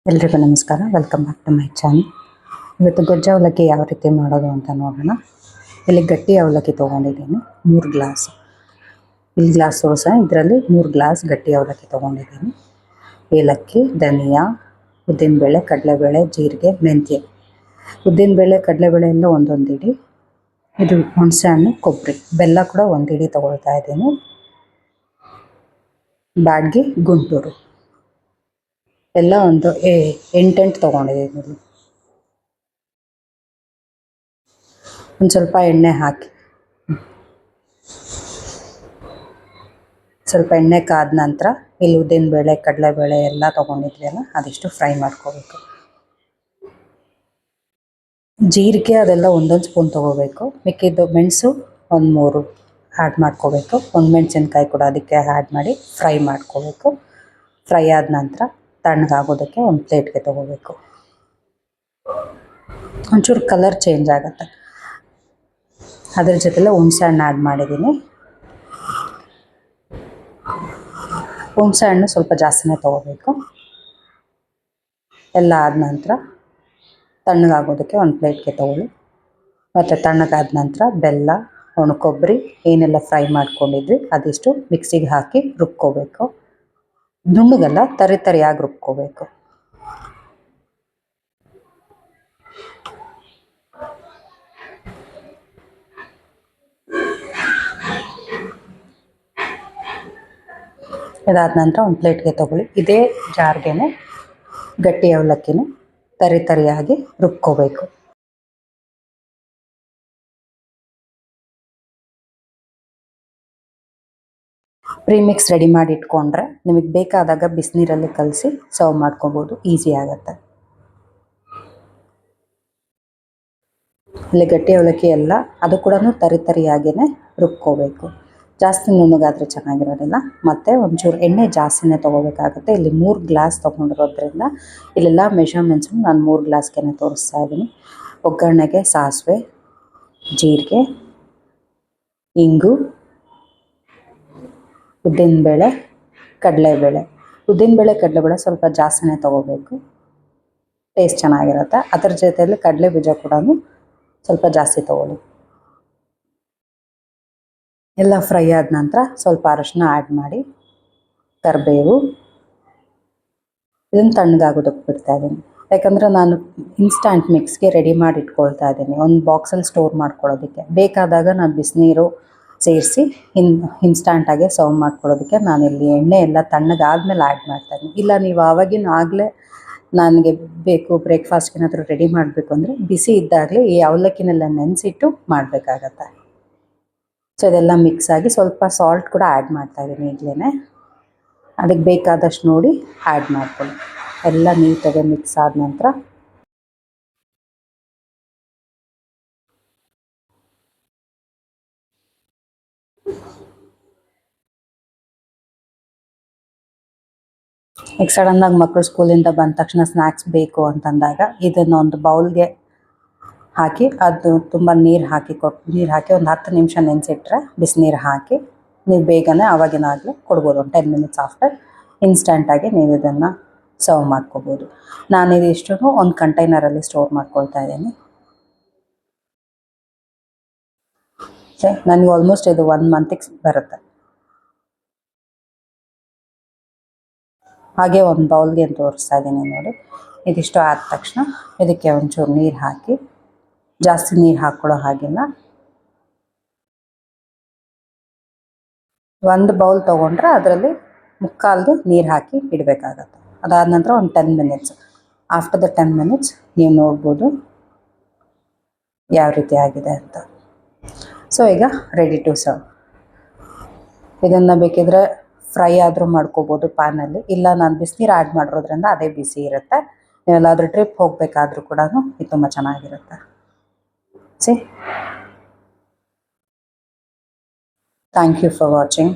ಎಲ್ರಿಗೂ ನಮಸ್ಕಾರ. Welcome back to my channel. ಇವತ್ತು ಗೊಜ್ಜು ಅವಲಕ್ಕಿ ಯಾವ ರೀತಿ ಮಾಡೋದು ಅಂತ ನೋಡೋಣ. ಇಲ್ಲಿ ಗಟ್ಟಿ ಅವಲಕ್ಕಿ ತೊಗೊಂಡಿದ್ದೀನಿ 3 ಗ್ಲಾಸ್. ಇಲ್ಲಿ ಗ್ಲಾಸ್ ಸಹ ಇದರಲ್ಲಿ 3 ಗ್ಲಾಸ್ ಗಟ್ಟಿ ಅವಲಕ್ಕಿ ತೊಗೊಂಡಿದ್ದೀನಿ. ಏಲಕ್ಕಿ, ಧನಿಯಾ, ಉದ್ದಿನಬೇಳೆ, ಕಡಲೆಬೇಳೆ, ಜೀರಿಗೆ, ಮೆಂತ್ಯ. ಉದ್ದಿನಬೇಳೆ, ಕಡಲೆಬೇಳೆ ಎಲ್ಲ ಒಂದೊಂದು ಇಡಿ. ಇದು ಹುಣಸೆ ಹಣ್ಣು, ಕೊಬ್ಬರಿ, ಬೆಲ್ಲ ಕೂಡ 1 ಇಡಿ ತೊಗೊಳ್ತಾ ಇದ್ದೀನಿ. ಬ್ಯಾಡ್ಗಿ, ಗುಂಟೂರು ಎಲ್ಲ ಒಂದು 8 ತೊಗೊಂಡಿದ್ದೀನಿ. ಒಂದು ಸ್ವಲ್ಪ ಎಣ್ಣೆ ಹಾಕಿ, ಸ್ವಲ್ಪ ಎಣ್ಣೆ ಕಾದ ನಂತರ ಇಲ್ಲಿ ಉದ್ದಿನಬೇಳೆ, ಕಡಲೆಬೇಳೆ ಎಲ್ಲ ತೊಗೊಂಡಿದ್ವಲ್ಲ ಅದಿಷ್ಟು ಫ್ರೈ ಮಾಡ್ಕೋಬೇಕು. ಜೀರಿಗೆ ಅದೆಲ್ಲ 1 ಸ್ಪೂನ್ ತೊಗೋಬೇಕು. ಮಿಕ್ಕಿದ್ದು ಮೆಣಸು 1-3 ಆ್ಯಡ್ ಮಾಡ್ಕೋಬೇಕು. ಮೆಣಸಿನ್ಕಾಯಿ ಕೂಡ ಅದಕ್ಕೆ ಆ್ಯಡ್ ಮಾಡಿ ಫ್ರೈ ಮಾಡ್ಕೋಬೇಕು. ಫ್ರೈ ಆದ ನಂತರ ತಣ್ಣಗಾಗೋದಕ್ಕೆ ಒಂದು ಪ್ಲೇಟ್ಗೆ ತೊಗೋಬೇಕು. ಒಂಚೂರು ಕಲರ್ ಚೇಂಜ್ ಆಗುತ್ತೆ. ಅದ್ರ ಜೊತೆಲೆ ಹುಣಸೆ ಹಣ್ಣು ಆ್ಯಡ್ ಮಾಡಿದ್ದೀನಿ. ಹುಣಸೆ ಹಣ್ಣು ಸ್ವಲ್ಪ ಜಾಸ್ತಿನೇ ತೊಗೋಬೇಕು. ಎಲ್ಲ ಆದ ನಂತರ ತಣ್ಣಗಾಗೋದಕ್ಕೆ ಒಂದು ಪ್ಲೇಟ್ಗೆ ತೊಗೊಳ್ಳಿ. ಮತ್ತು ತಣ್ಣಗಾದ ನಂತರ ಬೆಲ್ಲ, ಒಣಕೊಬ್ಬರಿ ಏನೆಲ್ಲ ಫ್ರೈ ಮಾಡ್ಕೊಂಡಿದ್ವಿ ಅದಿಷ್ಟು ಮಿಕ್ಸಿಗೆ ಹಾಕಿ ರುಬ್ಕೋಬೇಕು. ನುಣ್ಣಗಲ್ಲ, ತರಿಯಾಗಿ ರುಬ್ಕೋಬೇಕು. ಇದಾದ ನಂತರ ಒಂದು ಪ್ಲೇಟ್ಗೆ ತೊಗೊಳ್ಳಿ. ಇದೇ ಜಾರ್ಗೆ ಗಟ್ಟಿ ಅವಲಕ್ಕಿನ ತರಿಯಾಗಿ ರುಬ್ಕೋಬೇಕು. ಪ್ರೀಮಿಕ್ಸ್ ರೆಡಿ ಮಾಡಿ ಇಟ್ಕೊಂಡ್ರೆ ನಿಮಗೆ ಬೇಕಾದಾಗ ಬಿಸಿನೀರಲ್ಲಿ ಕಲಸಿ ಸರ್ವ್ ಮಾಡ್ಕೊಬೋದು. ಈಸಿ ಆಗುತ್ತೆ. ಇಲ್ಲಿ ಗಟ್ಟಿ ಅವಲಕ್ಕಿ ಎಲ್ಲ ಅದು ಕೂಡ ತರಿಯಾಗಿಯೇ ರುಬ್ಕೋಬೇಕು. ಜಾಸ್ತಿ ನುಣ್ಣಗಾದರೆ ಚೆನ್ನಾಗಿರೋದಿಲ್ಲ. ಮತ್ತು ಒಂಚೂರು ಎಣ್ಣೆ ಜಾಸ್ತಿನೇ ತೊಗೋಬೇಕಾಗುತ್ತೆ. ಇಲ್ಲಿ 3 ಗ್ಲಾಸ್ ತೊಗೊಂಡಿರೋದ್ರಿಂದ ಇಲ್ಲೆಲ್ಲ ಮೆಷರ್ಮೆಂಟ್ಸು ನಾನು 3 ಗ್ಲಾಸ್ಗೆ ತೋರಿಸ್ತಾ ಇದ್ದೀನಿ. ಒಗ್ಗರಣೆಗೆ ಸಾಸಿವೆ, ಜೀರಿಗೆ, ಇಂಗು, ಉದ್ದಿನಬೇಳೆ, ಕಡಲೆಬೇಳೆ. ಉದ್ದಿನಬೇಳೆ, ಕಡಲೆಬೇಳೆ ಸ್ವಲ್ಪ ಜಾಸ್ತಿನೇ ತೊಗೋಬೇಕು, ಟೇಸ್ಟ್ ಚೆನ್ನಾಗಿರುತ್ತೆ. ಅದರ ಜೊತೆಯಲ್ಲಿ ಕಡಲೆ ಬೀಜ ಕೂಡ ಸ್ವಲ್ಪ ಜಾಸ್ತಿ ತೊಗೊಳ್ಳಿ. ಎಲ್ಲ ಫ್ರೈ ಆದ ನಂತರ ಸ್ವಲ್ಪ ಅರಶಿನ ಆ್ಯಡ್ ಮಾಡಿ, ಕರಿಬೇವು, ಇದನ್ನು ತಣ್ಣಗಾಗೋದಕ್ಕೆ ಬಿಡ್ತಾ ಇದ್ದೀನಿ. ಯಾಕಂದರೆ ನಾನು ಇನ್ಸ್ಟ್ಯಾಂಟ್ ಮಿಕ್ಸ್ಗೆ ರೆಡಿ ಮಾಡಿ ಇಟ್ಕೊಳ್ತಾ ಇದ್ದೀನಿ, ಒಂದು ಬಾಕ್ಸಲ್ಲಿ ಸ್ಟೋರ್ ಮಾಡ್ಕೊಳ್ಳೋದಕ್ಕೆ. ಬೇಕಾದಾಗ ನಾನು ಬಿಸಿನೀರು ಸೇರಿಸಿ ಇನ್ಸ್ಟ್ಯಾಂಟಾಗೆ ಸರ್ವ್ ಮಾಡ್ಕೊಳ್ಳೋದಕ್ಕೆ ನಾನಿಲ್ಲಿ ಎಣ್ಣೆ ಎಲ್ಲ ತಣ್ಣಗಾದ್ಮೇಲೆ ಆ್ಯಡ್ ಮಾಡ್ತಾಯಿದ್ದೀನಿ. ಇಲ್ಲ ನೀವು ಆಗಲೇ ನನಗೆ ಬೇಕು ಬ್ರೇಕ್ಫಾಸ್ಟ್ಗೆ ಏನಾದರೂ ರೆಡಿ ಮಾಡಬೇಕು ಅಂದರೆ ಬಿಸಿ ಇದ್ದಾಗಲೇ ಈ ಅವಲಕ್ಕಿನೆಲ್ಲ ನೆನೆಸಿಟ್ಟು ಮಾಡಬೇಕಾಗತ್ತೆ. ಸೊ ಇದೆಲ್ಲ ಮಿಕ್ಸ್ ಆಗಿ ಸ್ವಲ್ಪ ಸಾಲ್ಟ್ ಕೂಡ ಆ್ಯಡ್ ಮಾಡ್ತಾಯಿದ್ದೀನಿ ಈಗಲೇ. ಅದಕ್ಕೆ ಬೇಕಾದಷ್ಟು ನೋಡಿ ಆ್ಯಡ್ ಮಾಡ್ಕೊಳ್ಳಿ. ಎಲ್ಲ ನೀಟಾಗಿ ಮಿಕ್ಸ್ ಆದ ನಂತರ ಈಗ ಸಡನ್ನಾಗಿ ಮಕ್ಕಳು ಸ್ಕೂಲಿಂದ ಬಂದ ತಕ್ಷಣ ಸ್ನ್ಯಾಕ್ಸ್ ಬೇಕು ಅಂತಂದಾಗ ಇದನ್ನು ಒಂದು ಬೌಲ್ಗೆ ಹಾಕಿ, ಅದು ತುಂಬ ನೀರು ಹಾಕಿ ಒಂದು 10 ನಿಮಿಷ ನೆನೆಸಿಟ್ರೆ ಬಿಸಿನೀರು ಹಾಕಿ ನೀವು ಬೇಗನೆ ಆವಾಗಿನಾಗಲೇ ಕೊಡ್ಬೋದು. ಒಂದು 10 ಮಿನಿಟ್ಸ್ ಆಫ್ಟರ್ ಇನ್ಸ್ಟಂಟಾಗಿ ನೀವು ಇದನ್ನು ಸರ್ವ್ ಮಾಡ್ಕೋಬೋದು. ನಾನಿದಿಷ್ಟು ಒಂದು ಕಂಟೈನರಲ್ಲಿ ಸ್ಟೋರ್ ಮಾಡ್ಕೊಳ್ತಾ ಇದ್ದೀನಿ. ನನಗೆ ಆಲ್ಮೋಸ್ಟ್ ಇದು 1 ಮಂತಿಗೆ ಬರುತ್ತೆ. ಹಾಗೆ ಒಂದು ಬೌಲ್ಗೆ ತೋರಿಸ್ತಾ ಇದ್ದೀನಿ ನೋಡಿ. ಇದಿಷ್ಟು ಆದ ತಕ್ಷಣ ಇದಕ್ಕೆ ಒಂಚೂರು ನೀರು ಹಾಕಿ, ಜಾಸ್ತಿ ನೀರು ಹಾಕ್ಕೊಳ್ಳೋ ಹಾಗಿಲ್ಲ. 1 ಬೌಲ್ ತೊಗೊಂಡ್ರೆ ಅದರಲ್ಲಿ 3/4 ನೀರು ಹಾಕಿ ಇಡಬೇಕಾಗತ್ತೆ. ಅದಾದ ನಂತರ ಒಂದು 10 ಮಿನಿಟ್ಸ್. ಆಫ್ಟರ್ ದ 10 ಮಿನಿಟ್ಸ್ ನೀವು ನೋಡ್ಬೋದು ಯಾವ ರೀತಿ ಆಗಿದೆ ಅಂತ. ಸೊ ಈಗ ರೆಡಿ ಟು ಸರ್ವ್. ಇದನ್ನು ಬೇಕಿದ್ರೆ ಫ್ರೈ ಆದರೂ ಮಾಡ್ಕೋಬೋದು ಪ್ಯಾನಲ್ಲಿ. ಇಲ್ಲ ನಾನು ಬಿಸಿನೀರು ಆ್ಯಡ್ ಮಾಡಿರೋದ್ರಿಂದ ಅದೇ ಬಿಸಿ ಇರುತ್ತೆ. ನೀವೆಲ್ಲಾದರೂ ಟ್ರಿಪ್ ಹೋಗಬೇಕಾದ್ರೂ ಕೂಡ ಇದು ತುಂಬ ಚೆನ್ನಾಗಿರುತ್ತೆ. Thank you for watching.